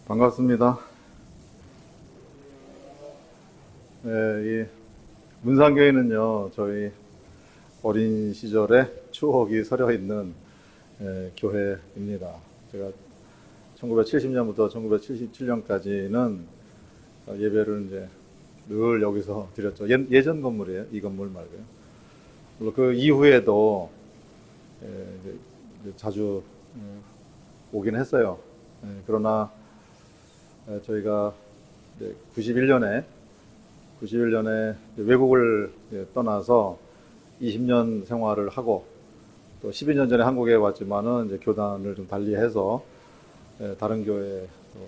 반갑습니다. 이 문상교회는요, 저희 어린 시절의 추억이 서려 있는 교회입니다. 제가 1970년부터 1977년까지는 예배를 이제 늘 여기서 드렸죠. 예전 건물이에요. 이 건물 말고요. 물론 그 이후에도 이제 자주 오긴 했어요. 그러나 저희가 91년에 외국을 떠나서 20년 생활을 하고 또 12년 전에 한국에 왔지만은 이제 교단을 좀 달리해서 다른 교회에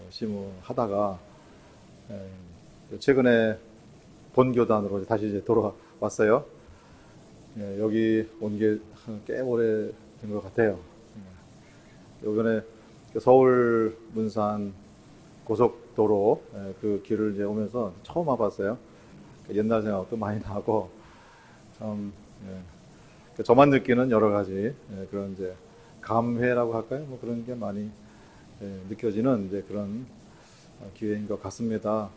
심우하다가 최근에 본 교단으로 다시 이제 돌아왔어요. 여기 온 게 꽤 오래 된 것 같아요. 이번에 서울 문산 고속도로 그 길을 이제 오면서 처음 와봤어요. 옛날 생각도 많이 나고 참 저만 느끼는 여러 가지 그런 이제 감회라고 할까요? 뭐 그런 게 많이 느껴지는 이제 그런 기회인 것 같습니다.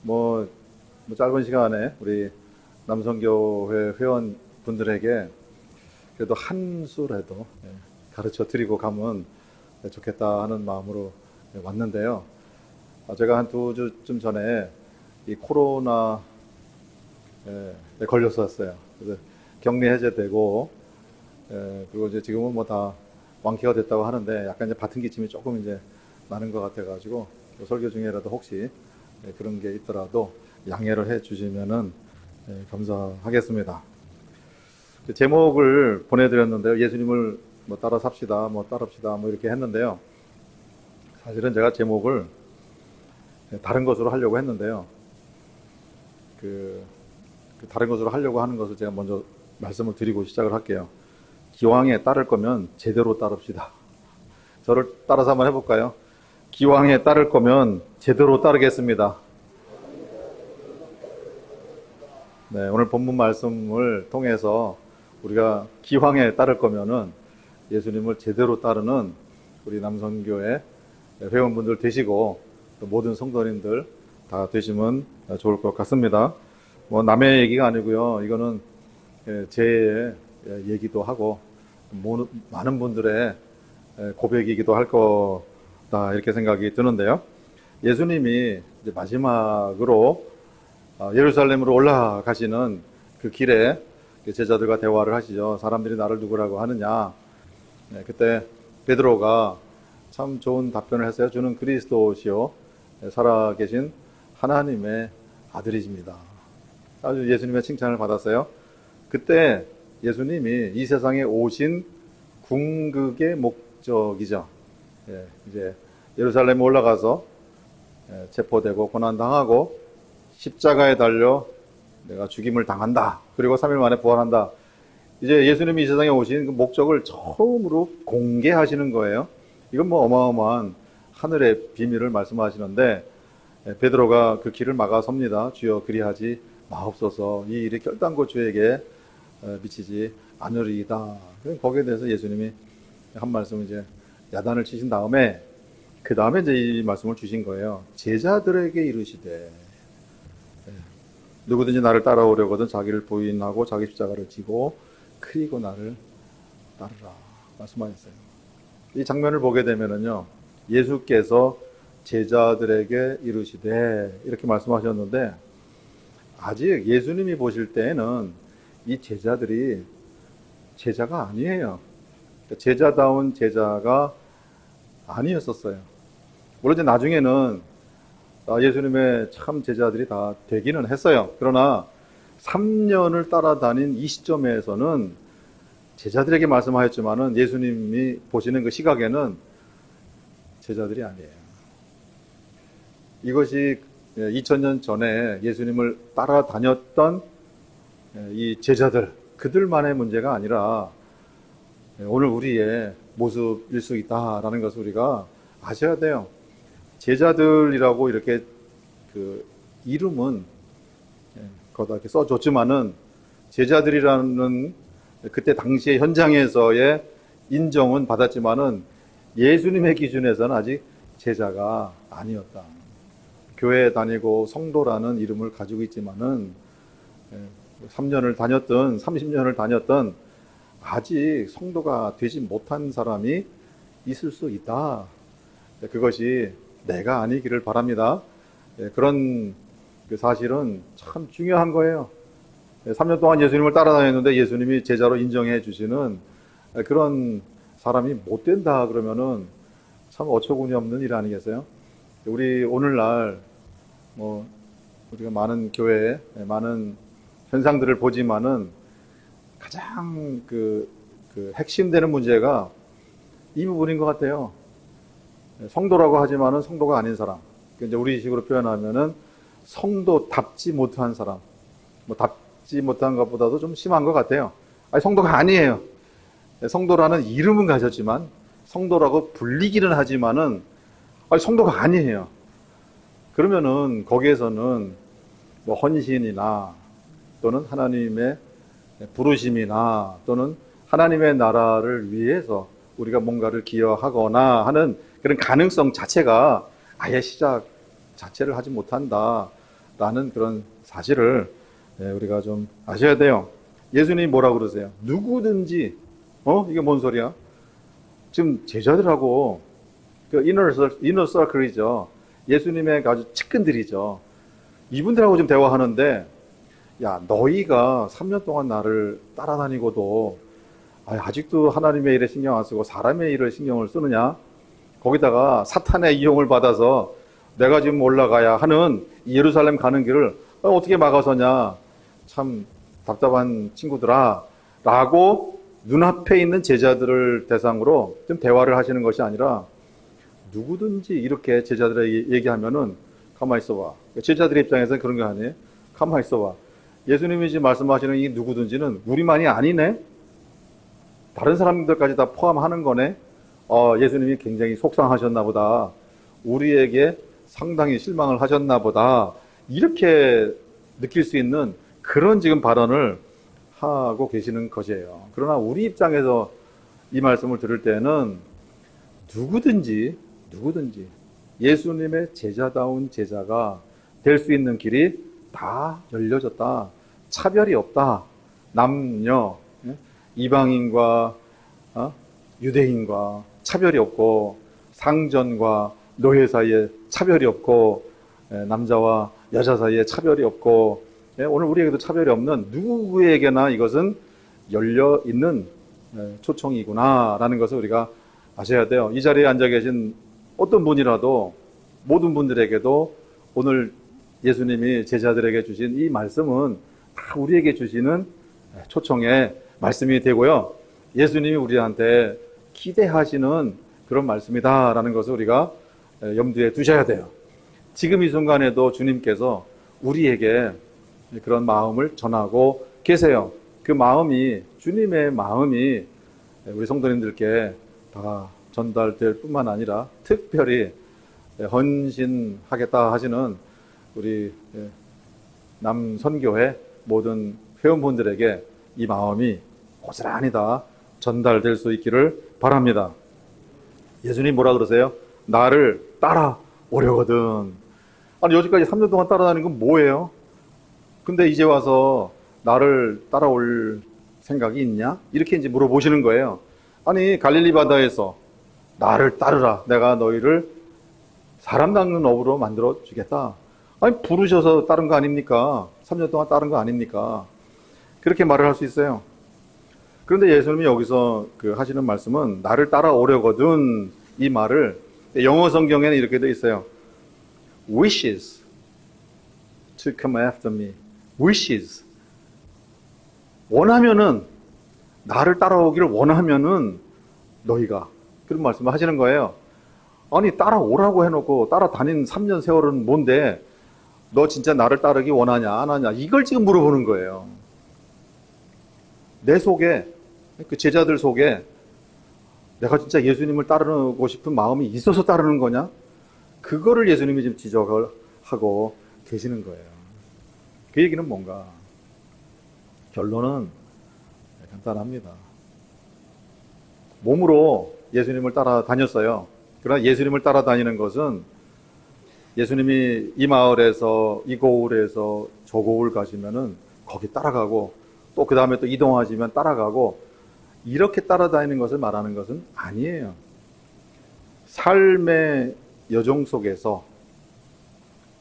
뭐 짧은 시간에 우리 남성교회 회원분들에게 그래도 한 수라도 가르쳐 드리고 가면 좋겠다 하는 마음으로 왔는데요. 제가 한 2주쯤 전에 이 코로나에 걸렸었어요. 그래서 격리 해제되고, 그리고 이제 지금은 뭐 다 완쾌가 됐다고 하는데 약간 이제 같은 기침이 조금 이제 나는 것 같아가지고 설교 중에라도 혹시 그런 게 있더라도 양해를 해 주시면은 감사하겠습니다. 제목을 보내드렸는데요. 예수님을 뭐 따라 삽시다, 뭐 따릅시다, 뭐 이렇게 했는데요. 사실은 제가 제목을 다른 것으로 하려고 했는데요. 그 다른 것으로 하려고 하는 것을 제가 먼저 말씀을 드리고 시작을 할게요. 기왕에 따를 거면 제대로 따릅시다. 저를 따라서 한번 해볼까요? 기왕에 따를 거면 제대로 따르겠습니다. 네, 오늘 본문 말씀을 통해서 우리가 기왕에 따를 거면은 예수님을 제대로 따르는 우리 남성교회 회원분들 되시고 또 모든 성도님들 다 되시면 좋을 것 같습니다. 뭐 남의 얘기가 아니고요. 이거는 제 얘기도 하고 많은 분들의 고백이기도 할 거다 이렇게 생각이 드는데요. 예수님이 이제 마지막으로 예루살렘으로 올라가시는 그 길에 제자들과 대화를 하시죠. 사람들이 나를 누구라고 하느냐. 그때 베드로가 참 좋은 답변을 했어요. 주는 그리스도시요 살아계신 하나님의 아들이십니다. 아주 예수님의 칭찬을 받았어요. 그때 예수님이 이 세상에 오신 궁극의 목적이죠. 이제 예루살렘에 올라가서 체포되고 고난당하고 십자가에 달려 내가 죽임을 당한다. 그리고 3일 만에 부활한다. 이제 예수님이 이 세상에 오신 그 목적을 처음으로 공개하시는 거예요. 이건 뭐 어마어마한 하늘의 비밀을 말씀하시는데 베드로가 그 길을 막아섭니다. 주여 그리하지 마옵소서. 이 일이 결단코 주에게 미치지 않으리이다. 거기에 대해서 예수님이 한 말씀 이제 야단을 치신 다음에 그 다음에 이제 이 말씀을 주신 거예요. 제자들에게 이르시되 누구든지 나를 따라오려거든 자기를 부인하고 자기 십자가를 지고 그리고 나를 따르라 말씀하셨어요. 이 장면을 보게 되면은요, 예수께서 제자들에게 이르시되 이렇게 말씀하셨는데 아직 예수님이 보실 때에는 이 제자들이 제자가 아니에요. 제자다운 제자가 아니었었어요. 물론 이제 나중에는 예수님의 참 제자들이 다 되기는 했어요. 그러나 3년을 따라다닌 이 시점에서는 제자들에게 말씀하였지만은 예수님이 보시는 그 시각에는 제자들이 아니에요. 이것이 2000년 전에 예수님을 따라다녔던 이 제자들, 그들만의 문제가 아니라 오늘 우리의 모습일 수 있다라는 것을 우리가 아셔야 돼요. 제자들이라고 이렇게 그 이름은 거기다 이렇게 써줬지만은 제자들이라는 그때 당시의 현장에서의 인정은 받았지만은 예수님의 기준에서는 아직 제자가 아니었다. 교회 다니고 성도라는 이름을 가지고 있지만은 3년을 다녔든 30년을 다녔든 아직 성도가 되지 못한 사람이 있을 수 있다. 그것이 내가 아니기를 바랍니다. 그런 그 사실은 참 중요한 거예요. 3년 동안 예수님을 따라다녔는데 예수님이 제자로 인정해 주시는 그런 사람이 못 된다 그러면은 참 어처구니 없는 일 아니겠어요? 우리 오늘날 우리가 많은 교회에 많은 현상들을 보지만은 가장 그 핵심되는 문제가 이 부분인 것 같아요. 성도라고 하지만은 성도가 아닌 사람. 이제 우리 식으로 표현하면은 성도답지 못한 사람. 답지 못한 것보다도 좀 심한 것 같아요. 아니, 성도가 아니에요. 성도라는 이름은 가졌지만 성도라고 불리기는 하지만은 아니, 성도가 아니에요. 그러면은 거기에서는 헌신이나 또는 하나님의 부르심이나 또는 하나님의 나라를 위해서 우리가 뭔가를 기여하거나 하는 그런 가능성 자체가 아예 시작 자체를 하지 못한다라는 그런 사실을 우리가 좀 아셔야 돼요. 예수님이 뭐라고 그러세요? 누구든지 이게 뭔 소리야? 지금 제자들하고 그 이너 서클이죠. 예수님의 아주 측근들이죠. 이분들하고 지금 대화하는데 야, 너희가 3년 동안 나를 따라다니고도 아직도 하나님의 일에 신경 안 쓰고 사람의 일을 신경을 쓰느냐? 거기다가 사탄의 이용을 받아서 내가 지금 올라가야 하는 예루살렘 가는 길을 어떻게 막아서냐? 참 답답한 친구들아 라고 눈앞에 있는 제자들을 대상으로 좀 대화를 하시는 것이 아니라 누구든지 이렇게 제자들에게 얘기하면은 가만히 있어봐. 제자들의 입장에서는 그런 거 아니에요? 가만히 있어봐. 예수님이 지금 말씀하시는 이 누구든지는 우리만이 아니네? 다른 사람들까지 다 포함하는 거네? 예수님이 굉장히 속상하셨나 보다. 우리에게 상당히 실망을 하셨나 보다. 이렇게 느낄 수 있는 그런 지금 발언을 하고 계시는 것이에요. 그러나 우리 입장에서 이 말씀을 들을 때는 누구든지 예수님의 제자다운 제자가 될 수 있는 길이 다 열려졌다. 차별이 없다. 남녀, 이방인과 유대인과 차별이 없고 상전과 노예 사이에 차별이 없고 남자와 여자 사이에 차별이 없고 오늘 우리에게도 차별이 없는 누구에게나 이것은 열려 있는 초청이구나라는 것을 우리가 아셔야 돼요. 이 자리에 앉아 계신 어떤 분이라도 모든 분들에게도 오늘 예수님이 제자들에게 주신 이 말씀은 다 우리에게 주시는 초청의 말씀이 되고요. 예수님이 우리한테 기대하시는 그런 말씀이다라는 것을 우리가 염두에 두셔야 돼요. 지금 이 순간에도 주님께서 우리에게 그런 마음을 전하고 계세요. 그 마음이, 주님의 마음이 우리 성도님들께 다 전달될 뿐만 아니라 특별히 헌신하겠다 하시는 우리 남선교회 모든 회원분들에게 이 마음이 고스란히 다 전달될 수 있기를 바랍니다. 예수님 뭐라 그러세요? 나를 따라오려거든. 아니, 여기까지 3년 동안 따라다니는 건 뭐예요? 근데 이제 와서 나를 따라올 생각이 있냐? 이렇게 이제 물어보시는 거예요. 아니, 갈릴리 바다에서 나를 따르라. 내가 너희를 사람 낚는 어부로 만들어 주겠다. 아니, 부르셔서 따른 거 아닙니까? 3년 동안 따른 거 아닙니까? 그렇게 말을 할 수 있어요. 그런데 예수님이 여기서 하시는 말씀은 나를 따라오려거든, 이 말을 영어 성경에는 이렇게 되어 있어요. wishes to come after me. wishes. 원하면은, 나를 따라오기를 원하면은 너희가 그런 말씀을 하시는 거예요. 아니, 따라오라고 해놓고 따라다닌 3년 세월은 뭔데 너 진짜 나를 따르기 원하냐 안 하냐 이걸 지금 물어보는 거예요. 내 속에, 그 제자들 속에 내가 진짜 예수님을 따르고 싶은 마음이 있어서 따르는 거냐? 그거를 예수님이 지금 지적을 하고 계시는 거예요. 그 얘기는 뭔가? 결론은 간단합니다. 몸으로 예수님을 따라다녔어요. 그러나 예수님을 따라다니는 것은 예수님이 이 마을에서 이 고을에서 저 고을 가시면은 거기 따라가고 또 그 다음에 또 이동하시면 따라가고 이렇게 따라다니는 것을 말하는 것은 아니에요. 삶의 여정 속에서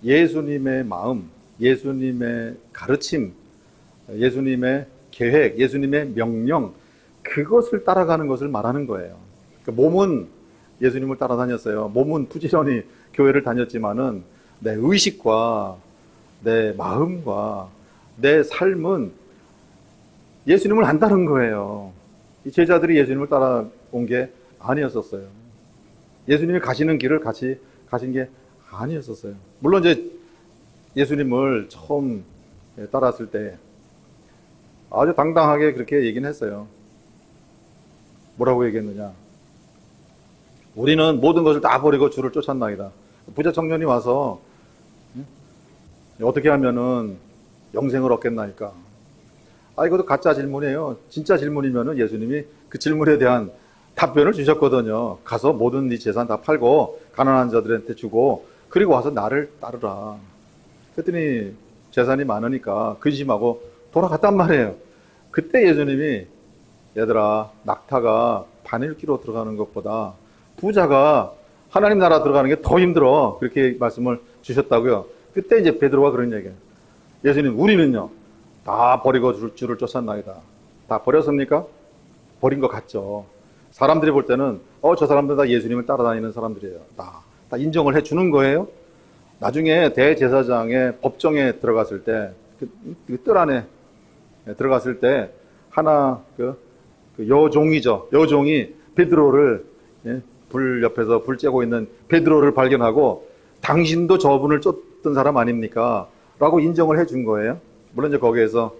예수님의 마음, 예수님의 가르침, 예수님의 계획, 예수님의 명령, 그것을 따라가는 것을 말하는 거예요. 그러니까 몸은 예수님을 따라다녔어요. 몸은 부지런히 교회를 다녔지만은 내 의식과 내 마음과 내 삶은 예수님을 안 따른 거예요. 이 제자들이 예수님을 따라온 게 아니었었어요. 예수님이 가시는 길을 같이 가신 게 아니었었어요. 물론 이제 예수님을 처음 따랐을 때 아주 당당하게 그렇게 얘기는 했어요. 뭐라고 얘기했느냐? 우리는 모든 것을 다 버리고 주를 쫓았나이다. 부자 청년이 와서 어떻게 하면은 영생을 얻겠나이까? 이것도 가짜 질문이에요. 진짜 질문이면은 예수님이 그 질문에 대한 답변을 주셨거든요. 가서 모든 네 재산 다 팔고 가난한 자들한테 주고 그리고 와서 나를 따르라. 그랬더니 재산이 많으니까 근심하고 돌아갔단 말이에요. 그때 예수님이 얘들아, 낙타가 바늘기로 들어가는 것보다 부자가 하나님 나라 들어가는 게 더 힘들어. 그렇게 말씀을 주셨다고요. 그때 이제 베드로가 그런 얘기예요. 예수님, 우리는요 다 버리고 주를 쫓았나이다. 다 버렸습니까? 버린 것 같죠. 사람들이 볼 때는 저 사람들 다 예수님을 따라다니는 사람들이에요. 다 인정을 해주는 거예요. 나중에 대제사장의 법정에 들어갔을 때 그 뜰 안에 들어갔을 때 하나 그 여종이죠. 여종이 베드로를 불 옆에서 불 쬐고 있는 베드로를 발견하고 당신도 저분을 쫓던 사람 아닙니까? 라고 인정을 해준 거예요. 물론 이제 거기에서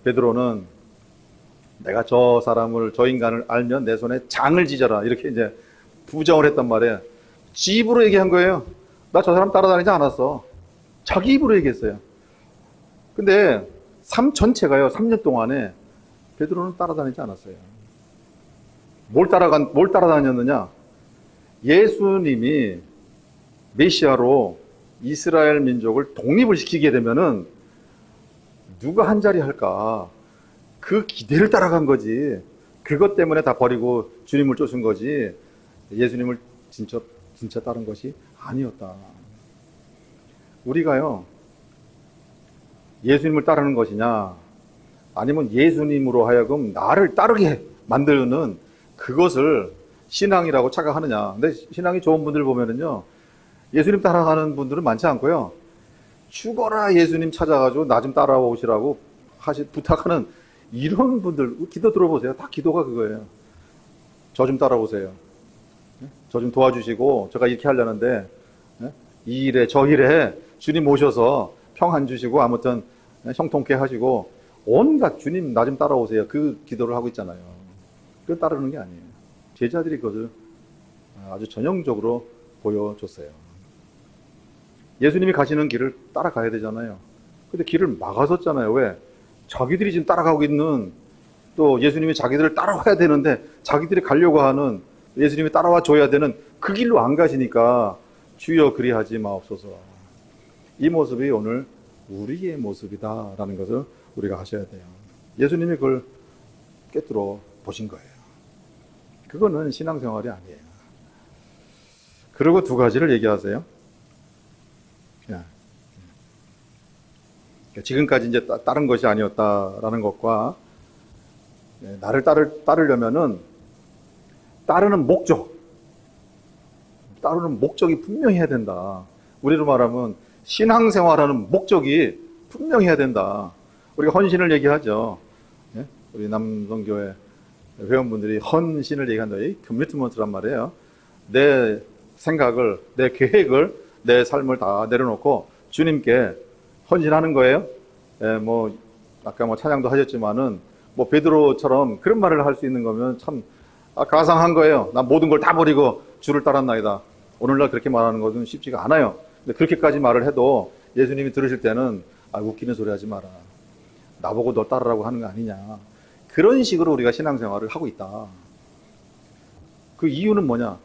베드로는 내가 저 사람을, 저 인간을 알면 내 손에 장을 지져라. 이렇게 이제 부정을 했단 말이에요. 지 입으로 얘기한 거예요. 나 저 사람 따라다니지 않았어. 자기 입으로 얘기했어요. 근데 삶 전체가요, 3년 동안에 베드로는 따라다니지 않았어요. 뭘 따라다녔느냐? 예수님이 메시아로 이스라엘 민족을 독립을 시키게 되면은 누가 한 자리 할까? 그 기대를 따라간 거지. 그것 때문에 다 버리고 주님을 쫓은 거지. 예수님을 진짜 따른 것이 아니었다. 우리가요, 예수님을 따르는 것이냐, 아니면 예수님으로 하여금 나를 따르게 만드는 그것을 신앙이라고 착각하느냐. 근데 신앙이 좋은 분들 보면은요, 예수님 따라가는 분들은 많지 않고요, 죽어라 예수님 찾아가지고 나 좀 따라오시라고 부탁하는 이런 분들, 기도 들어보세요. 다 기도가 그거예요. 저 좀 따라오세요. 저 좀 도와주시고, 제가 이렇게 하려는데, 이 일에, 저 일에 주님 오셔서 평 안 주시고, 아무튼 형통케 하시고, 온갖 주님 나 좀 따라오세요. 그 기도를 하고 있잖아요. 그걸 따르는 게 아니에요. 제자들이 그것을 아주 전형적으로 보여줬어요. 예수님이 가시는 길을 따라가야 되잖아요. 근데 길을 막아섰잖아요. 왜? 자기들이 지금 따라가고 있는, 또 예수님이 자기들을 따라와야 되는데 자기들이 가려고 하는, 예수님이 따라와 줘야 되는 그 길로 안 가시니까 주여 그리하지 마옵소서. 이 모습이 오늘 우리의 모습이다라는 것을 우리가 아셔야 돼요. 예수님이 그걸 꿰뚫어 보신 거예요. 그거는 신앙생활이 아니에요. 그리고 두 가지를 얘기하세요. 지금까지 이제 다른 것이 아니었다라는 것과, 나를 따르려면은 따르는 목적이 분명해야 된다. 우리로 말하면 신앙생활하는 목적이 분명해야 된다. 우리가 헌신을 얘기하죠. 우리 남성교회 회원분들이 헌신을 얘기한다. 이 커미트먼트란 말이에요. 내 생각을, 내 계획을, 내 삶을 다 내려놓고 주님께 헌신하는 거예요. 아까 찬양도 하셨지만은, 베드로처럼 그런 말을 할 수 있는 거면 참 가상한 거예요. 난 모든 걸 다 버리고 주를 따랐나이다. 오늘날 그렇게 말하는 것은 쉽지가 않아요. 근데 그렇게까지 말을 해도 예수님이 들으실 때는 웃기는 소리 하지 마라. 나보고 너 따르라고 하는 거 아니냐. 그런 식으로 우리가 신앙생활을 하고 있다. 그 이유는 뭐냐?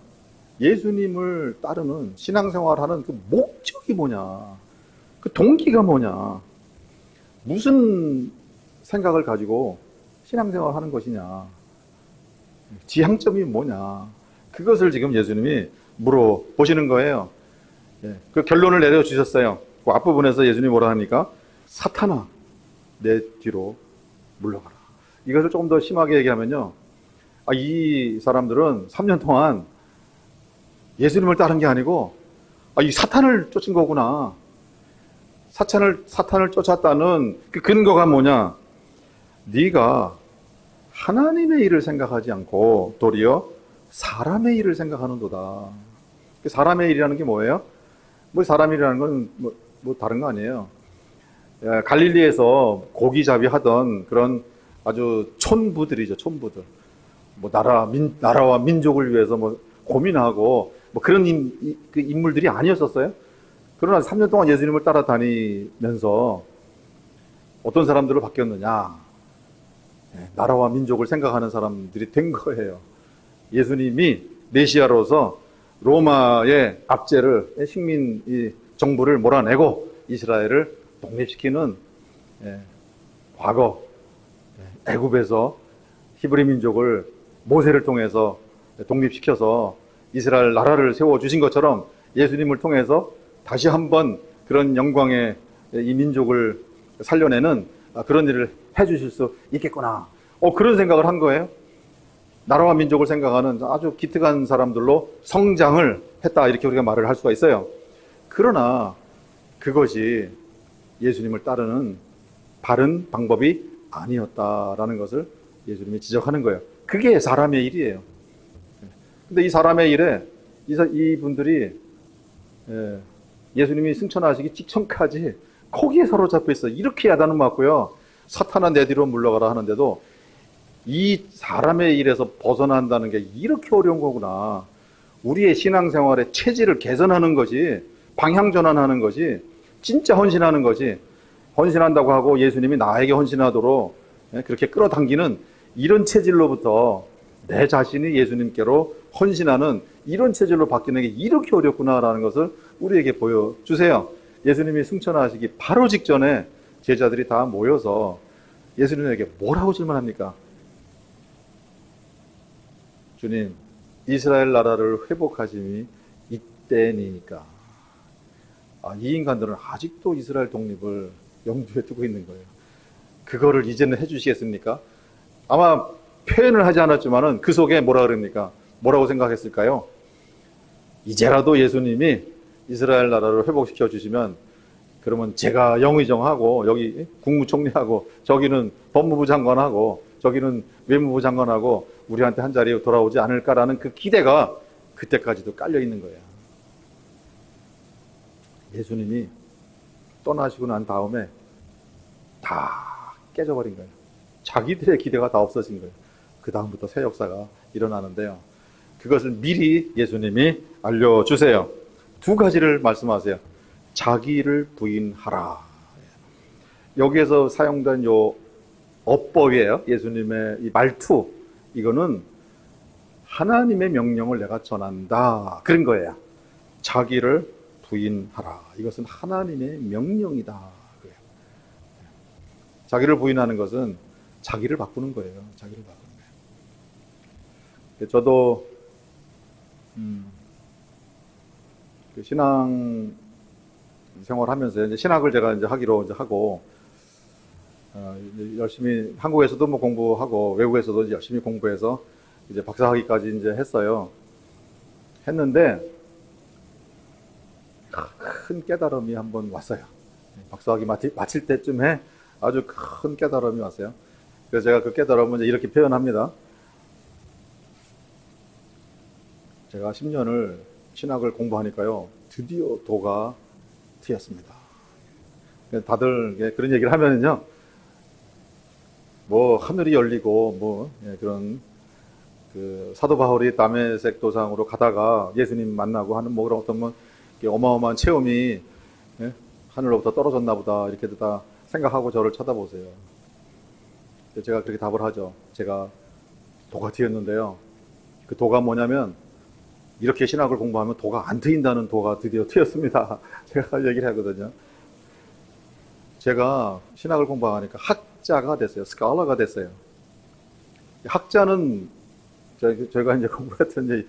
예수님을 따르는 신앙생활하는 그 목적이 뭐냐, 그 동기가 뭐냐, 무슨 생각을 가지고 신앙생활하는 것이냐, 지향점이 뭐냐, 그것을 지금 예수님이 물어보시는 거예요. 그 결론을 내려주셨어요. 그 앞부분에서 예수님이 뭐라 하니까, 사탄아, 내 뒤로 물러가라. 이것을 조금 더 심하게 얘기하면요, 이 사람들은 3년 동안 예수님을 따른 게 아니고 이 사탄을 쫓은 거구나. 사탄을 쫓았다는 그 근거가 뭐냐? 네가 하나님의 일을 생각하지 않고 도리어 사람의 일을 생각하는도다. 사람의 일이라는 게 뭐예요? 사람 일이라는 건 다른 거 아니에요. 갈릴리에서 고기잡이 하던 그런 아주 촌부들이죠, 촌부들. 나라와 민족을 위해서 고민하고 그런 인물들이 아니었었어요. 그러나 3년 동안 예수님을 따라다니면서 어떤 사람들로 바뀌었느냐? 나라와 민족을 생각하는 사람들이 된 거예요. 예수님이 메시아로서 로마의 압제를, 식민 정부를 몰아내고 이스라엘을 독립시키는 과거 애굽에서 히브리 민족을 모세를 통해서 독립시켜서 이스라엘 나라를 세워주신 것처럼 예수님을 통해서 다시 한번 그런 영광의 이 민족을 살려내는 그런 일을 해주실 수 있겠구나. 그런 생각을 한 거예요. 나라와 민족을 생각하는 아주 기특한 사람들로 성장을 했다, 이렇게 우리가 말을 할 수가 있어요. 그러나 그것이 예수님을 따르는 바른 방법이 아니었다라는 것을 예수님이 지적하는 거예요. 그게 사람의 일이에요. 근데 이 사람의 일에 이분들이 예수님이 승천하시기 직전까지 거기에 사로잡혀 있어요. 이렇게 야단을 맞고요, 사탄아 내 뒤로 물러가라 하는데도 이 사람의 일에서 벗어난다는 게 이렇게 어려운 거구나. 우리의 신앙생활의 체질을 개선하는 것이, 방향 전환하는 것이, 진짜 헌신하는 것이, 헌신한다고 하고 예수님이 나에게 헌신하도록 그렇게 끌어당기는 이런 체질로부터 내 자신이 예수님께로 헌신하는 이런 체질로 바뀌는 게 이렇게 어렵구나라는 것을 우리에게 보여주세요. 예수님이 승천하시기 바로 직전에 제자들이 다 모여서 예수님에게 뭐라고 질문합니까? 주님, 이스라엘 나라를 회복하심이 이때니까. 이 인간들은 아직도 이스라엘 독립을 염두에 두고 있는 거예요. 그거를 이제는 해주시겠습니까? 아마 표현을 하지 않았지만은 그 속에 뭐라 그럽니까? 뭐라고 생각했을까요? 이제라도 예수님이 이스라엘 나라를 회복시켜 주시면, 그러면 제가 영의정하고 여기 국무총리하고 저기는 법무부 장관하고 저기는 외무부 장관하고 우리한테 한 자리에 돌아오지 않을까라는 그 기대가 그때까지도 깔려 있는 거예요. 예수님이 떠나시고 난 다음에 다 깨져버린 거예요. 자기들의 기대가 다 없어진 거예요. 그 다음부터 새 역사가 일어나는데요, 그것을 미리 예수님이 알려주세요. 두 가지를 말씀하세요. 자기를 부인하라. 여기에서 사용된 요 어법이에요. 예수님의 이 말투, 이거는 하나님의 명령을 내가 전한다, 그런 거예요. 자기를 부인하라. 이것은 하나님의 명령이다. 자기를 부인하는 것은 자기를 바꾸는 거예요. 자기를 바꾸는 거예요. 저도 그 신앙 생활하면서 이제 신학을 제가 이제 하기로 이제 하고, 이제 열심히 한국에서도 공부하고 외국에서도 이제 열심히 공부해서 이제 박사학위까지 이제 했어요. 했는데 큰 깨달음이 한번 왔어요. 박사학위 마칠 때쯤에 아주 큰 깨달음이 왔어요. 그래서 제가 그 깨달음을 이제 이렇게 표현합니다. 제가 10년을 신학을 공부하니까요, 드디어 도가 트였습니다. 다들 그런 얘기를 하면은요, 하늘이 열리고 그런 그 사도 바울이 다메섹 도상으로 가다가 예수님 만나고 하는 그런 어떤 어마어마한 체험이 하늘로부터 떨어졌나 보다, 이렇게 다 생각하고 저를 쳐다보세요. 제가 그렇게 답을 하죠. 제가 도가 트였는데요, 그 도가 뭐냐면 이렇게 신학을 공부하면 도가 안 트인다는 도가 드디어 트였습니다. 제가 얘기를 하거든요. 제가 신학을 공부하니까 학자가 됐어요. 스칼라가 됐어요. 학자는 저희가 이제 공부했던 이제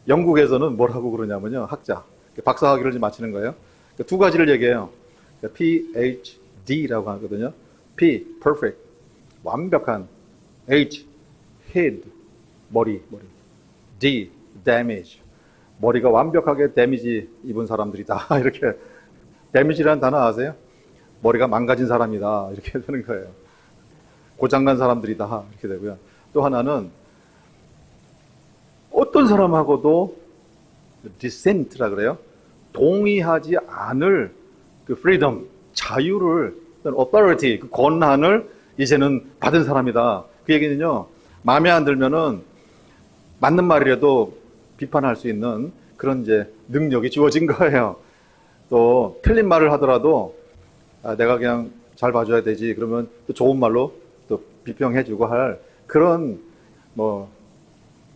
영국에서는 뭐라고 그러냐면요. 학자. 박사학위를 이제 마치는 거예요. 두 가지를 얘기해요. PhD라고 하거든요. P, perfect. 완벽한. H, head. 머리. D, damage. 머리가 완벽하게 데미지 입은 사람들이다. 이렇게. 데미지라는 단어 아세요? 머리가 망가진 사람이다. 이렇게 되는 거예요. 고장난 사람들이다. 이렇게 되고요. 또 하나는 어떤 사람하고도 dissent라 그래요. 동의하지 않을 그 freedom, 자유를, authority, 그 권한을 이제는 받은 사람이다. 그 얘기는요, 마음에 안 들면은 맞는 말이라도 비판할 수 있는 그런 이제 능력이 주어진 거예요. 또 틀린 말을 하더라도 내가 그냥 잘 봐줘야 되지. 그러면 또 좋은 말로 또 비평해주고 할 그런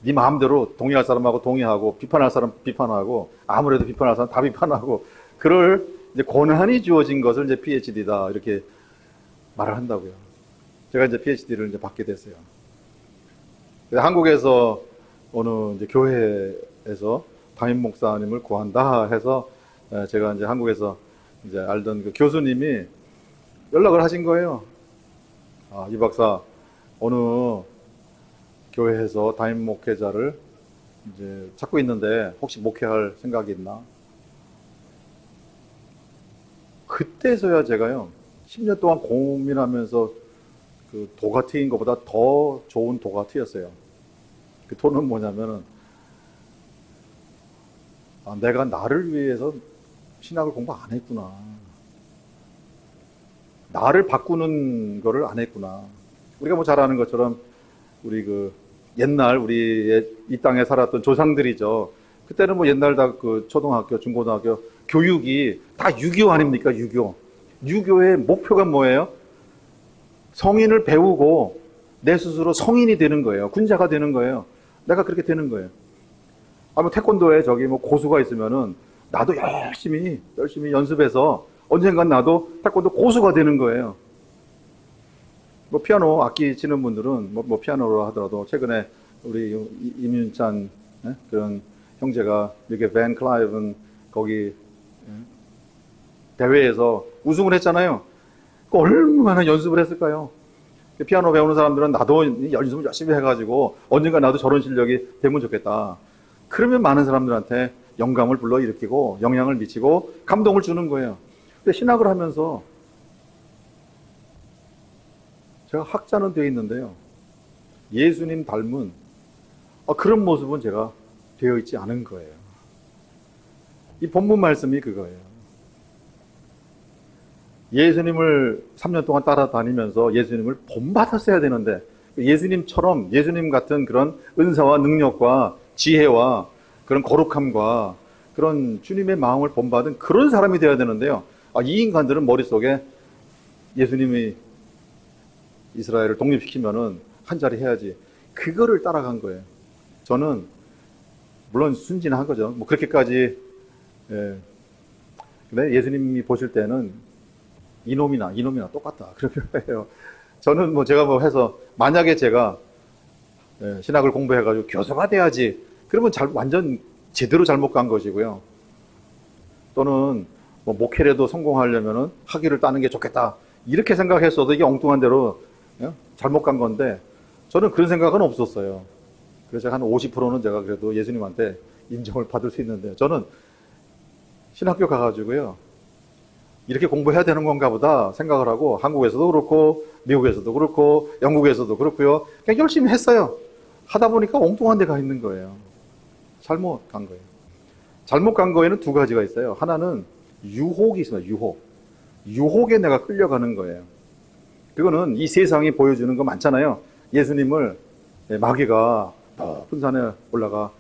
네 마음대로 동의할 사람하고 동의하고 비판할 사람 비판하고 아무래도 비판할 사람 다 비판하고 그럴 이제 권한이 주어진 것을 이제 PhD다 이렇게 말을 한다고요. 제가 이제 PhD를 이제 받게 됐어요. 한국에서 어느 이제 교회에서 담임 목사님을 구한다 해서 제가 이제 한국에서 이제 알던 그 교수님이 연락을 하신 거예요. 이 박사 어느 교회에서 담임 목회자를 이제 찾고 있는데 혹시 목회할 생각이 있나? 그때서야 제가요 10년 동안 고민하면서 그 도가 트인 것보다 더 좋은 도가 트였어요. 그 도는 뭐냐면은 내가 나를 위해서 신학을 공부 안 했구나. 나를 바꾸는 거를 안 했구나. 우리가 뭐 잘 아는 것처럼 우리 그 옛날 우리 이 땅에 살았던 조상들이죠. 그때는 뭐 옛날 다 그 초등학교, 중고등학교 교육이 다 유교 아닙니까? 유교. 유교의 목표가 뭐예요? 성인을 배우고 내 스스로 성인이 되는 거예요. 군자가 되는 거예요. 내가 그렇게 되는 거예요. 뭐 태권도에 저기 뭐 고수가 있으면은 나도 열심히 연습해서 언젠간 나도 태권도 고수가 되는 거예요. 뭐 피아노 악기 치는 분들은 뭐 피아노로 하더라도 최근에 우리 임윤찬 그런 형제가 미국의 밴 클라이븐 거기 대회에서 우승을 했잖아요. 얼마나 연습을 했을까요? 피아노 배우는 사람들은 나도 연습을 열심히 해가지고 언젠가 나도 저런 실력이 되면 좋겠다. 그러면 많은 사람들한테 영감을 불러일으키고 영향을 미치고 감동을 주는 거예요. 근데 신학을 하면서 제가 학자는 되어 있는데요. 예수님 닮은 그런 모습은 제가 되어 있지 않은 거예요. 이 본문 말씀이 그거예요. 예수님을 3년 동안 따라다니면서 예수님을 본받았어야 되는데 예수님처럼 예수님 같은 그런 은사와 능력과 지혜와 그런 거룩함과 그런 주님의 마음을 본받은 그런 사람이 되어야 되는데요. 이 인간들은 머릿속에 예수님이 이스라엘을 독립시키면은 한 자리 해야지. 그거를 따라간 거예요. 저는 물론 순진한 거죠. 뭐 그렇게까지 근데 예수님이 보실 때는 이놈이나 똑같다. 그런 거예요. 저는 뭐 제가 뭐 해서 만약에 제가 신학을 공부해가지고 교수가 돼야지. 그러면 완전 제대로 잘못 간 것이고요. 또는 뭐 목회라도 성공하려면은 학위를 따는 게 좋겠다. 이렇게 생각했어도 이게 엉뚱한 대로 잘못 간 건데 저는 그런 생각은 없었어요. 그래서 한 50%는 제가 그래도 예수님한테 인정을 받을 수 있는데 저는 신학교 가가지고요. 이렇게 공부해야 되는 건가 보다 생각을 하고 한국에서도 그렇고 미국에서도 그렇고 영국에서도 그렇고요. 그냥 열심히 했어요. 하다 보니까 엉뚱한 데 가 있는 거예요. 잘못 간 거예요. 잘못 간 거에는 두 가지가 있어요. 하나는 유혹이 있어요. 유혹에 내가 끌려가는 거예요. 그거는 이 세상이 보여주는 거 많잖아요. 예수님을 마귀가 높은 산에 올라가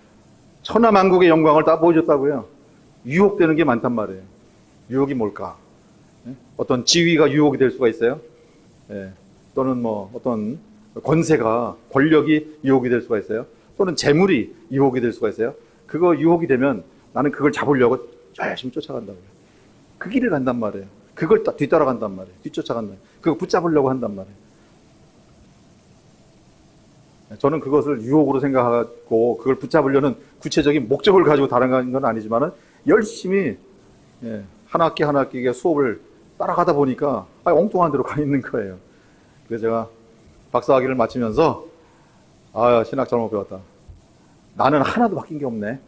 천하만국의 영광을 다 보여줬다고요. 유혹되는 게 많단 말이에요. 유혹이 뭘까? 어떤 지위가 유혹이 될 수가 있어요. 또는 뭐 어떤 권력이 유혹이 될 수가 있어요. 또는 재물이 유혹이 될 수가 있어요. 그거 유혹이 되면 나는 그걸 잡으려고 열심히 쫓아간다고요. 그 길을 간단 말이에요. 그걸 뒤따라간단 말이에요. 뒤쫓아간단 말이에요. 그거 붙잡으려고 한단 말이에요. 저는 그것을 유혹으로 생각하고 그걸 붙잡으려는 구체적인 목적을 가지고 다른 건 아니지만 열심히 한 학기 한 학기의 수업을 따라가다 보니까 엉뚱한 데로 가 있는 거예요. 그래서 제가 박사학위를 마치면서 신학 잘못 배웠다. 나는 하나도 바뀐 게 없네.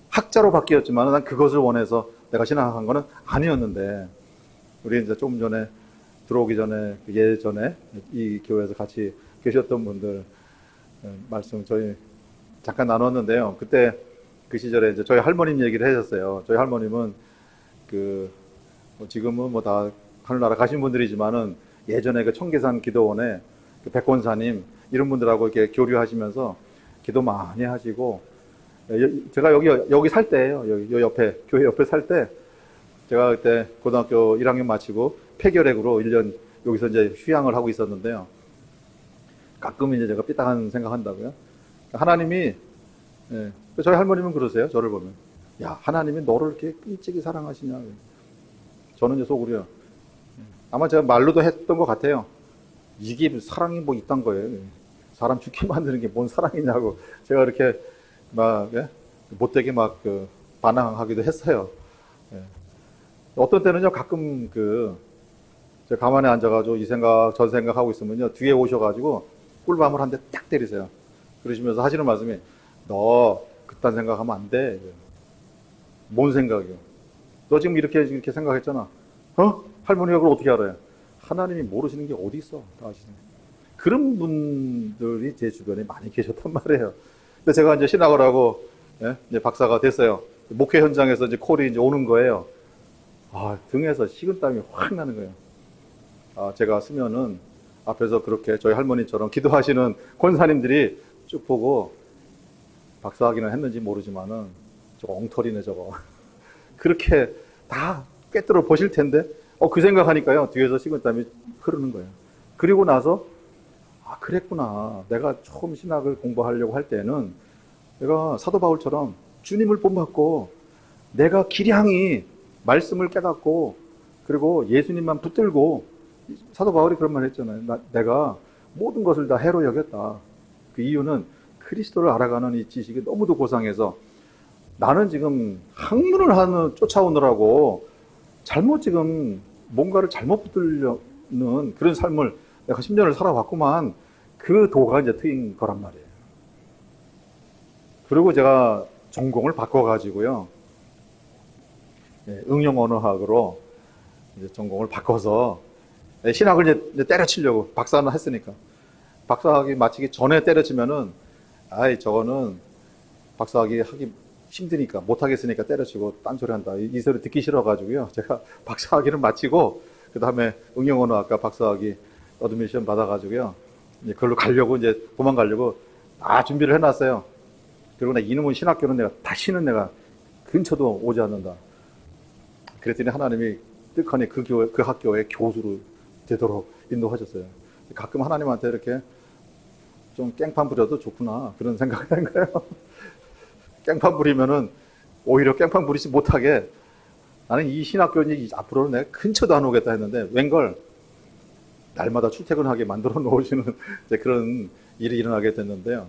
학자로 바뀌었지만 난 그것을 원해서 내가 신학한 거는 아니었는데, 우리 이제 조금 전에 들어오기 전에 예전에 이 교회에서 같이 계셨던 분들 말씀 저희 잠깐 나눴는데요. 그때 그 시절에 이제 저희 할머님 얘기를 해줬어요. 저희 할머님은 지금은 뭐 다 하늘나라 가신 분들이지만은 예전에 그 청계산 기도원에 그 백권사님 이런 분들하고 이렇게 교류하시면서 기도 많이 하시고, 제가 여기 살 때예요. 여기 옆에 교회 옆에 살 때 제가 그때 고등학교 1학년 마치고 폐결핵으로 1년 여기서 이제 휴양을 하고 있었는데요. 가끔 이제 제가 삐딱한 생각한다고요. 하나님이 저희 할머님은 그러세요. 저를 보면 야, 하나님이 너를 이렇게 일찍이 사랑하시냐. 저는 이제 속으로요. 아마 제가 말로도 했던 것 같아요. 이게 사랑이 뭐 있단 거예요. 사람 죽게 만드는 게 뭔 사랑이냐고 제가 이렇게 막 못되게 막 반항하기도 했어요. 어떤 때는요, 가끔 제가 가만히 앉아가지고 이 생각 저 생각 하고 있으면요, 뒤에 오셔가지고 꿀밤을 한 대 딱 때리세요. 그러시면서 하시는 말씀이 너 그딴 생각하면 안 돼. 뭔 생각이요? 너 지금 이렇게 생각했잖아. 할머니가 그걸 어떻게 알아요? 하나님이 모르시는 게 어디 있어? 다 아시네. 그런 분들이 제 주변에 많이 계셨단 말이에요. 근데 제가 이제 신학을 하고 이제 박사가 됐어요. 목회 현장에서 이제 콜이 이제 오는 거예요. 등에서 식은땀이 확 나는 거예요. 제가 쓰면은 앞에서 그렇게 저희 할머니처럼 기도하시는 권사님들이 쭉 보고 박사학위는 했는지 모르지만은 저거 엉터리네 저거. 그렇게 다 꿰뚫어 보실 텐데 그 생각하니까요, 뒤에서 식은땀이 흐르는 거예요. 그리고 나서 그랬구나. 내가 처음 신학을 공부하려고 할 때는 내가 사도 바울처럼 주님을 본받고 내가 기량이 말씀을 깨닫고 그리고 예수님만 붙들고, 사도 바울이 그런 말 했잖아요. 내가 모든 것을 다 해로 여겼다. 그 이유는 그리스도를 알아가는 이 지식이 너무도 고상해서 나는 지금 학문을 쫓아오느라고 지금 뭔가를 잘못 붙들려는 그런 삶을 내가 10년을 살아왔구만. 그 도가 이제 트인 거란 말이에요. 그리고 제가 전공을 바꿔가지고요, 응용 언어학으로 이제 전공을 바꿔서 신학을 이제 때려치려고, 박사는 했으니까. 박사학위 마치기 전에 때려치면은, 저거는 박사학위 하기 힘드니까, 못하겠으니까 때려치고 딴소리 한다. 이 소리 듣기 싫어가지고요. 제가 박사학위를 마치고, 그 다음에 응용 언어학과 박사학위 어드미션 받아가지고요. 그걸로 가려고, 이제 도망가려고 준비를 해놨어요. 그리고 이놈의 신학교는 다시는 내가 근처도 오지 않는다. 그랬더니 하나님이 뜻하니 그 학교의 교수로 되도록 인도하셨어요. 가끔 하나님한테 이렇게 좀 깽판 부려도 좋구나, 그런 생각을 하는 거예요. 깽판 부리면은 오히려 깽판 부리지 못하게, 나는 이 신학교는 앞으로는 내가 근처도 안 오겠다 했는데 웬걸 날마다 출퇴근하게 만들어 놓으시는 그런 일이 일어나게 됐는데요.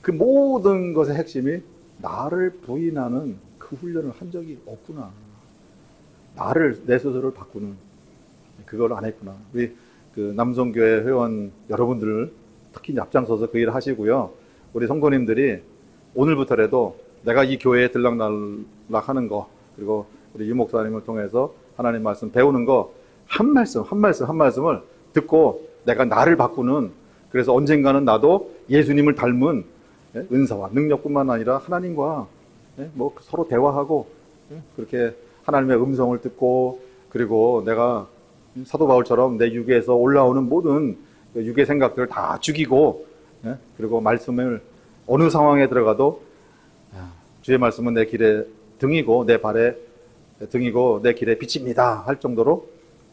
그 모든 것의 핵심이 나를 부인하는 그 훈련을 한 적이 없구나. 내 스스로를 바꾸는 그걸 안 했구나. 우리 남성교회 회원 여러분들 특히 앞장서서 그 일을 하시고요. 우리 성도님들이 오늘부터라도 내가 이 교회에 들락날락 하는 거, 그리고 우리 유 목사님을 통해서 하나님 말씀 배우는 거, 한 말씀을 듣고 내가 나를 바꾸는, 그래서 언젠가는 나도 예수님을 닮은 은사와 능력뿐만 아니라 하나님과 뭐 서로 대화하고 그렇게 하나님의 음성을 듣고, 그리고 내가 사도 바울처럼 내 육에서 올라오는 모든 육의 생각들을 다 죽이고, 그리고 말씀을 어느 상황에 들어가도 주의 말씀은 내 길에 등이고 내 발에 등이고 내 길에 빛입니다 할 정도로,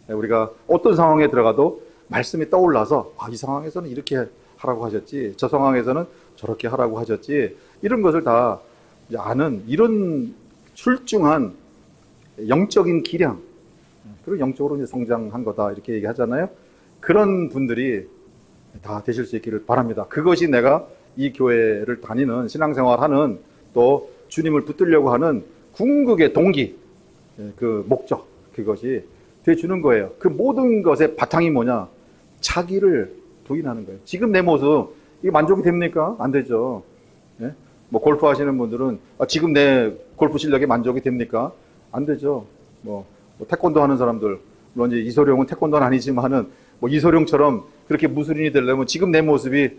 우리가 어떤 상황에 들어가도 말씀이 떠올라서 이 상황에서는 이렇게 하라고 하셨지, 저 상황에서는 저렇게 하라고 하셨지, 이런 것을 다 아는 이런 출중한 영적인 기량, 그리고 영적으로 이제 성장한 거다 이렇게 얘기하잖아요. 그런 분들이 다 되실 수 있기를 바랍니다. 그것이 내가 이 교회를 다니는 신앙생활하는 또 주님을 붙들려고 하는 궁극의 동기, 그 목적, 그것이 돼주는 거예요. 그 모든 것의 바탕이 뭐냐? 자기를 부인하는 거예요. 지금 내 모습 이게 만족이 됩니까? 안 되죠. 예? 뭐 골프 하시는 분들은 지금 내 골프 실력에 만족이 됩니까? 안 되죠. 뭐 태권도 하는 사람들, 물론 이제 이소룡은 태권도는 아니지만은 뭐 이소룡처럼 그렇게 무술인이 되려면 지금 내 모습이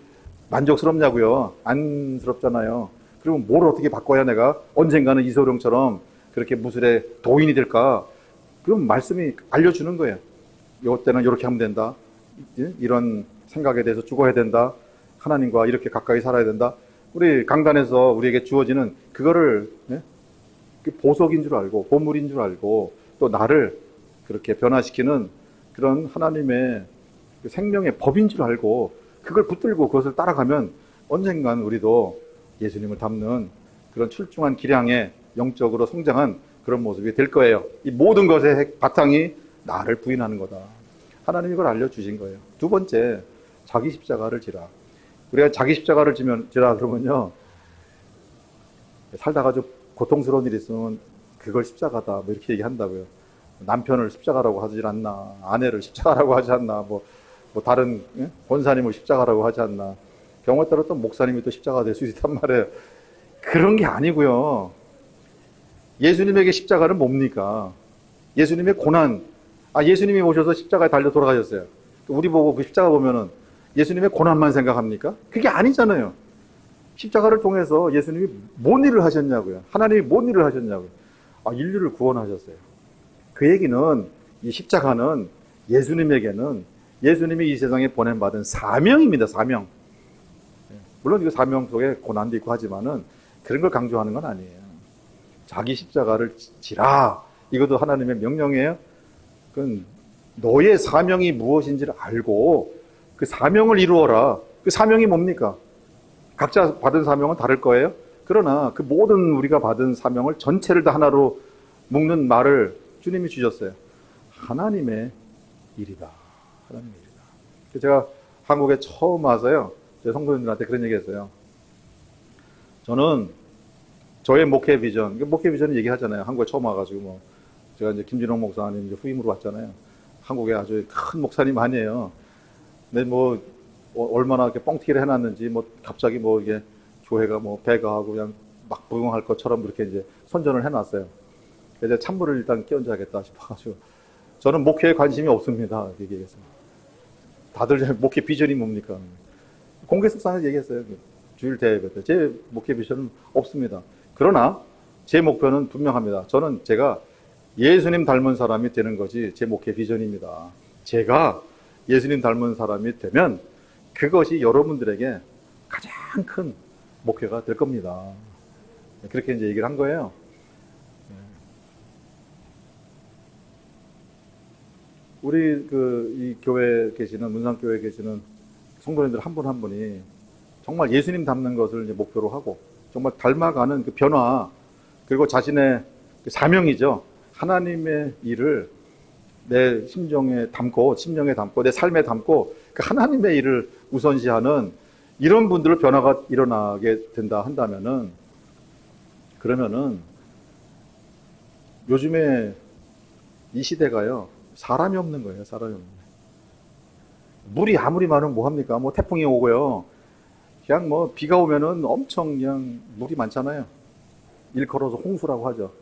만족스럽냐고요? 안스럽잖아요. 그리고 뭘 어떻게 바꿔야 내가 언젠가는 이소룡처럼 그렇게 무술의 도인이 될까? 그럼 말씀이 알려주는 거예요. 이때는 이렇게 하면 된다. 이런 생각에 대해서 죽어야 된다. 하나님과 이렇게 가까이 살아야 된다. 우리 강단에서 우리에게 주어지는 그거를 보석인 줄 알고 보물인 줄 알고 또 나를 그렇게 변화시키는 그런 하나님의 생명의 법인 줄 알고 그걸 붙들고 그것을 따라가면 언젠간 우리도 예수님을 닮는 그런 출중한 기량의 영적으로 성장한 그런 모습이 될 거예요. 이 모든 것의 바탕이 나를 부인하는 거다. 하나님이 이걸 알려주신 거예요. 두 번째, 자기 십자가를 지라. 우리가 자기 십자가를 지라 그러면요, 살다가 좀 고통스러운 일이 있으면 그걸 십자가다 뭐 이렇게 얘기한다고요. 남편을 십자가라고 하지 않나, 아내를 십자가라고 하지 않나, 뭐 다른 권사님을 십자가라고 하지 않나, 경우에 따라 또 목사님이 또 십자가가 될 수 있단 말이에요. 그런 게 아니고요. 예수님에게 십자가는 뭡니까? 예수님의 고난, 예수님이 오셔서 십자가에 달려 돌아가셨어요. 우리 보고 그 십자가 보면은 예수님의 고난만 생각합니까? 그게 아니잖아요. 십자가를 통해서 예수님이 뭔 일을 하셨냐고요. 하나님이 뭔 일을 하셨냐고요. 인류를 구원하셨어요. 그 얘기는 이 십자가는 예수님에게는 예수님이 이 세상에 보냄받은 사명입니다. 사명. 물론 이 사명 속에 고난도 있고 하지만은 그런 걸 강조하는 건 아니에요. 자기 십자가를 지라. 이것도 하나님의 명령이에요. 그건 너의 사명이 무엇인지를 알고 그 사명을 이루어라. 그 사명이 뭡니까? 각자 받은 사명은 다를 거예요. 그러나 그 모든 우리가 받은 사명을 전체를 다 하나로 묶는 말을 주님이 주셨어요. 하나님의 일이다. 하나님의 일이다. 제가 한국에 처음 와서요, 제 성도님들한테 그런 얘기 했어요. 저는 저의 목회 비전, 목회 비전을 얘기하잖아요. 한국에 처음 와가지고 제가 이제 김진홍 목사님 후임으로 왔잖아요. 한국에 아주 큰 목사님 아니에요. 근데 얼마나 이렇게 뻥튀기를 해놨는지, 갑자기 이게 교회가 배가 하고 그냥 막 부흥할 것처럼 그렇게 이제 선전을 해놨어요. 그래서 찬물을 일단 끼얹어야겠다 싶어가지고. 저는 목회에 관심이 없습니다. 얘기했습니다. 다들 목회 비전이 뭡니까? 공개석상에서 얘기했어요. 주일 대회에 제 목회 비전은 없습니다. 그러나 제 목표는 분명합니다. 저는 제가 예수님 닮은 사람이 되는 것이 제 목회 비전입니다. 제가 예수님 닮은 사람이 되면 그것이 여러분들에게 가장 큰 목표가 될 겁니다. 그렇게 이제 얘기를 한 거예요. 우리 이 교회에 계시는, 문상교회에 계시는 성도님들 한 분 한 분이 정말 예수님 닮는 것을 이제 목표로 하고 정말 닮아가는 그 변화, 그리고 자신의 그 사명이죠. 하나님의 일을 내 심령에 담고 내 삶에 담고 그 하나님의 일을 우선시하는 이런 분들을 변화가 일어나게 된다 한다면은, 그러면은 요즘에 이 시대가요, 사람이 없는 거예요. 사람이 없는 거예요. 물이 아무리 많으면 뭐합니까? 태풍이 오고요, 그냥 비가 오면은 엄청 그냥 물이 많잖아요. 일컬어서 홍수라고 하죠.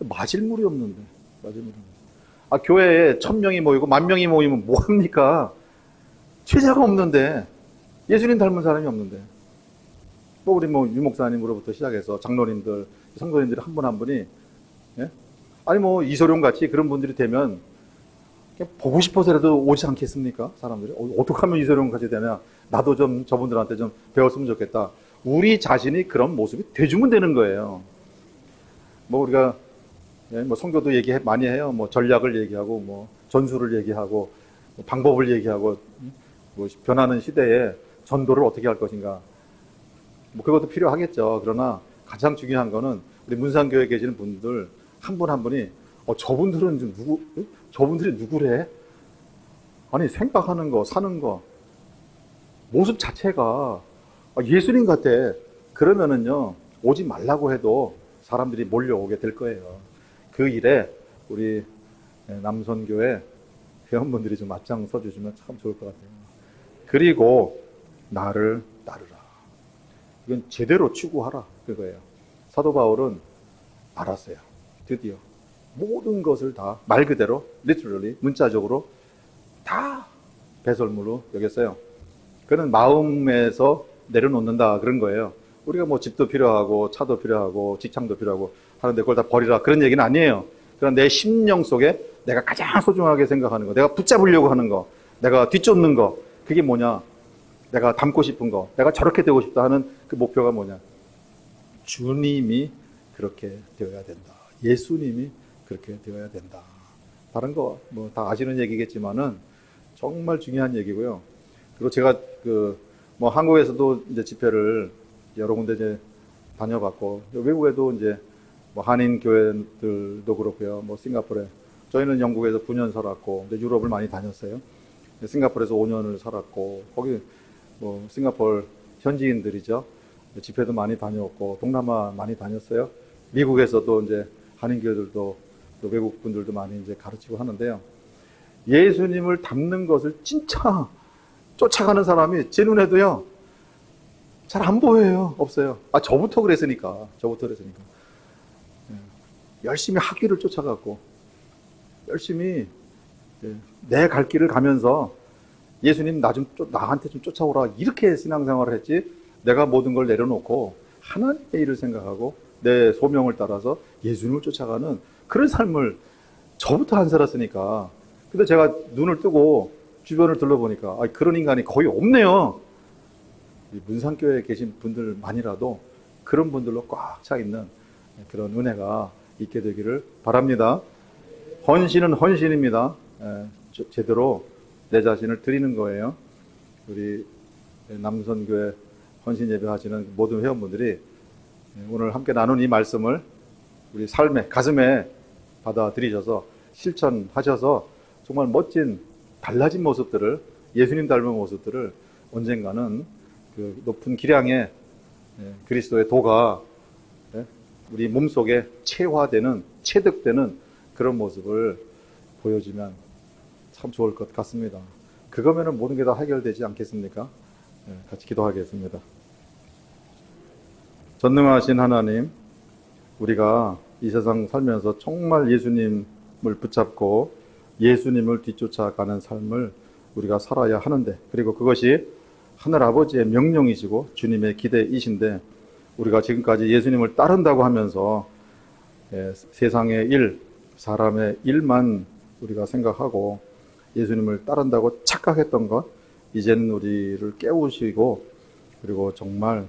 마실 물이 없는데, 마실 물이 없는데. 교회에 1000명이 모이고 10,000명이 모이면 뭐합니까? 제자가 없는데, 예수님 닮은 사람이 없는데. 우리 유 목사님으로부터 시작해서 장로님들, 성도님들이 한 분 한 분이, 예? 이소룡 같이 그런 분들이 되면 보고 싶어서라도 오지 않겠습니까? 사람들이. 어떻게 하면 이소룡 같이 되냐? 나도 좀 저분들한테 좀 배웠으면 좋겠다. 우리 자신이 그런 모습이 돼주면 되는 거예요. 우리가 성교도 많이 해요. 전략을 얘기하고 전술을 얘기하고 방법을 얘기하고 변하는 시대에 전도를 어떻게 할 것인가. 그것도 필요하겠죠. 그러나 가장 중요한 거는 우리 문상교회에 계시는 분들 한 분 한 분이 저분들은 저분들이 누구래? 아니 생각하는 거, 사는 거, 모습 자체가 예수님 같아. 그러면은요, 오지 말라고 해도 사람들이 몰려오게 될 거예요. 그 일에 우리 남선교회 회원분들이 좀 앞장서 주시면 참 좋을 것 같아요. 그리고 나를 따르라. 이건 제대로 추구하라 그거예요. 사도 바울은 알았어요. 드디어 모든 것을 다 말 그대로 literally 문자적으로 다 배설물로 여겼어요. 그는 마음에서 내려놓는다 그런 거예요. 우리가 뭐 집도 필요하고 차도 필요하고 직장도 필요하고 하는데 그걸 다 버리라 그런 얘기는 아니에요. 그런 내 심령 속에 내가 가장 소중하게 생각하는 거, 내가 붙잡으려고 하는 거, 내가 뒤쫓는 거, 그게 뭐냐? 내가 닮고 싶은 거, 내가 저렇게 되고 싶다 하는 그 목표가 뭐냐? 주님이 그렇게 되어야 된다. 예수님이 그렇게 되어야 된다. 다른 거 뭐 다 아시는 얘기겠지만은 정말 중요한 얘기고요. 그리고 제가 뭐 한국에서도 이제 집회를 여러 군데 이제 다녀봤고, 외국에도 이제 뭐 한인 교회들도 그렇고요. 뭐 싱가포르에, 저희는 영국에서 9년 살았고, 이제 유럽을 많이 다녔어요. 싱가포르에서 5년을 살았고, 거기 뭐 싱가포르 현지인들이죠. 집회도 많이 다녔고, 동남아 많이 다녔어요. 미국에서도 이제 한인 교회들도 또 외국 분들도 많이 이제 가르치고 하는데요. 예수님을 닮는 것을 진짜 쫓아가는 사람이 제 눈에도요, 잘 안 보여요. 없어요. 저부터 그랬으니까. 열심히 학위를 쫓아갔고, 열심히 내 갈 길을 가면서 예수님 나한테 좀 쫓아오라. 이렇게 신앙생활을 했지, 내가 모든 걸 내려놓고 하나님의 일을 생각하고 내 소명을 따라서 예수님을 쫓아가는 그런 삶을 저부터 안 살았으니까. 근데 제가 눈을 뜨고 주변을 둘러보니까 그런 인간이 거의 없네요. 문상교회에 계신 분들만이라도 그런 분들로 꽉 차 있는 그런 은혜가 있게 되기를 바랍니다. 헌신은 헌신입니다. 제대로 내 자신을 드리는 거예요. 우리 남선교회 헌신 예배 하시는 모든 회원분들이 오늘 함께 나눈 이 말씀을 우리 삶에, 가슴에 받아들이셔서 실천하셔서 정말 멋진 달라진 모습들을, 예수님 닮은 모습들을 언젠가는 그 높은 기량의 그리스도의 도가 우리 몸속에 체화되는, 체득되는 그런 모습을 보여주면 참 좋을 것 같습니다. 그거면은 모든 게 다 해결되지 않겠습니까? 같이 기도하겠습니다. 전능하신 하나님, 우리가 이 세상 살면서 정말 예수님을 붙잡고 예수님을 뒤쫓아가는 삶을 우리가 살아야 하는데, 그리고 그것이 하늘아버지의 명령이시고 주님의 기대이신데, 우리가 지금까지 예수님을 따른다고 하면서 세상의 일, 사람의 일만 우리가 생각하고 예수님을 따른다고 착각했던 것, 이제는 우리를 깨우시고, 그리고 정말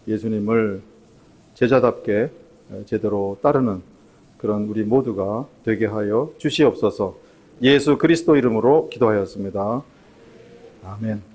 예수님을 제자답게 제대로 따르는 그런 우리 모두가 되게 하여 주시옵소서. 예수 그리스도 이름으로 기도하였습니다. 아멘.